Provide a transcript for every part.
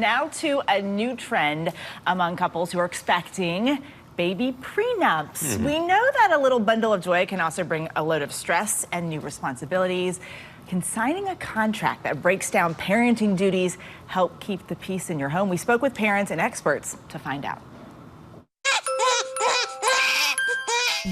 Now to a new trend among couples who are expecting baby prenups. We know that a little bundle of joy can also bring a load of stress and new responsibilities. Can signing a contract that breaks down parenting duties help keep the peace in your home? We spoke with parents and experts to find out.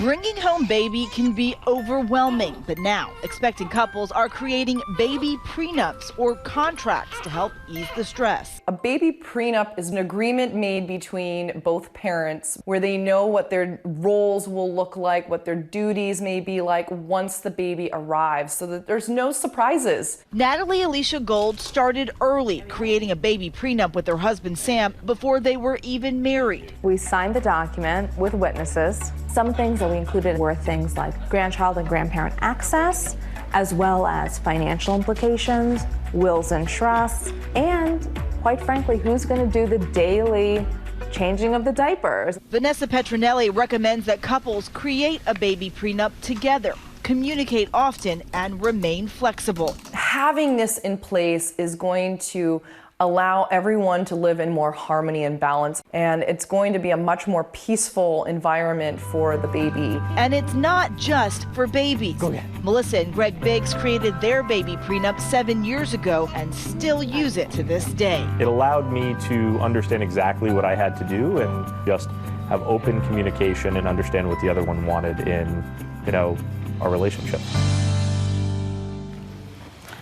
Bringing home baby can be overwhelming, but now expecting couples are creating baby prenups or contracts to help ease the stress. A baby prenup is an agreement made between both parents where they know what their roles will look like, what their duties may be like once the baby arrives, so that there's no surprises. Natalie Alicia Gold started early, creating a baby prenup with her husband Sam before they were even married. We signed the document with witnesses. Some things that we included were things like grandchild and grandparent access, as well as financial implications, wills and trusts, and quite frankly, who's going to do the daily changing of the diapers. Vanessa Petronelli recommends that couples create a baby prenup together, communicate often, and remain flexible. Having this in place is going to allow everyone to live in more harmony and balance, and it's going to be a much more peaceful environment for the baby. And it's not just for babies. Go ahead. Melissa and Greg Biggs created their baby prenup 7 years ago and still use it to this day. It allowed me to understand exactly what I had to do and just have open communication and understand what the other one wanted in, our relationship.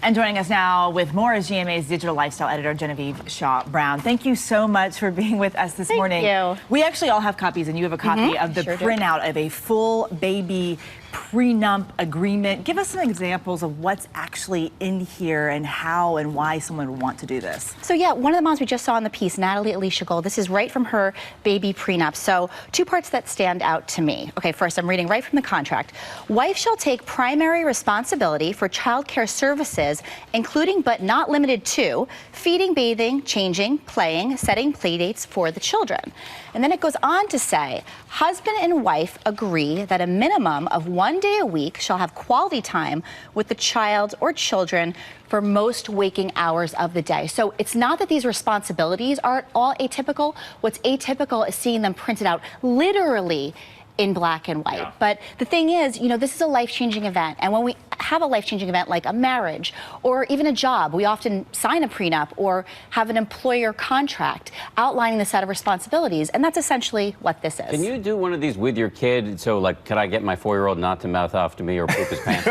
And joining us now with more is GMA's digital lifestyle editor, Genevieve Shaw-Brown. Thank you so much for being with us this morning. Thank you. We actually all have copies, and you have a copy of the printout of a full baby prenup agreement. Give us some examples of what's actually in here and how and why someone would want to do this. So yeah, one of the moms we just saw in the piece, Natalie Alicia Gold, this is right from her baby prenup. So two parts that stand out to me. Okay, first I'm reading right from the contract. Wife shall take primary responsibility for child care services, including but not limited to feeding, bathing, changing, playing, setting play dates for the children. And then it goes on to say, husband and wife agree that a minimum of 1 day a week shall have quality time with the child or children for most waking hours of the day. So it's not that these responsibilities are at all atypical. What's atypical is seeing them printed out literally in black and white. But the thing is, this is a life-changing event. And when we have a life-changing event like a marriage or even a job, we often sign a prenup or have an employer contract outlining the set of responsibilities. And that's essentially what this is. Can you do one of these with your kid? So like, could I get my 4-year-old not to mouth off to me or poop his pants?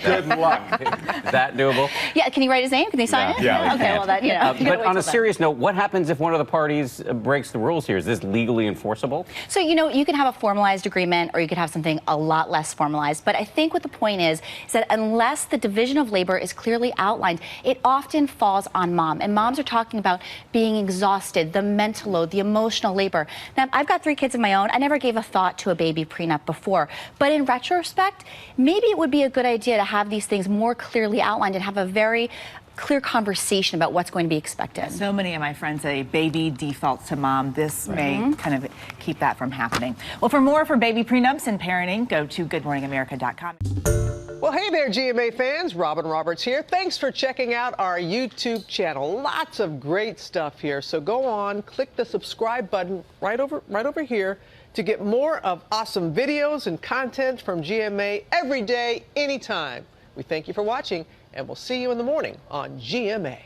Good luck. Is that doable? Yeah, can he write his name? Can he sign it? Yeah. Okay, well then, But on a serious note, what happens if one of the parties breaks the rules here? Is this legally enforceable? So, you can have a formalized agreement or you could have something a lot less formalized. But I think what the point is that unless the division of labor is clearly outlined, it often falls on mom. And moms are talking about being exhausted, the mental load, the emotional labor. Now, I've got 3 kids of my own. I never gave a thought to a baby prenup before. But in retrospect, maybe it would be a good idea to have these things more clearly outlined and have a very clear conversation about what's going to be expected. So many of my friends say baby defaults to mom. This may kind of keep that from happening. Well, for more for baby prenups and parenting, go to goodmorningamerica.com. Well, hey there, GMA fans. Robin Roberts here. Thanks for checking out our YouTube channel. Lots of great stuff here. So go on, click the subscribe button right over here to get more of awesome videos and content from GMA every day, anytime. We thank you for watching, and we'll see you in the morning on GMA.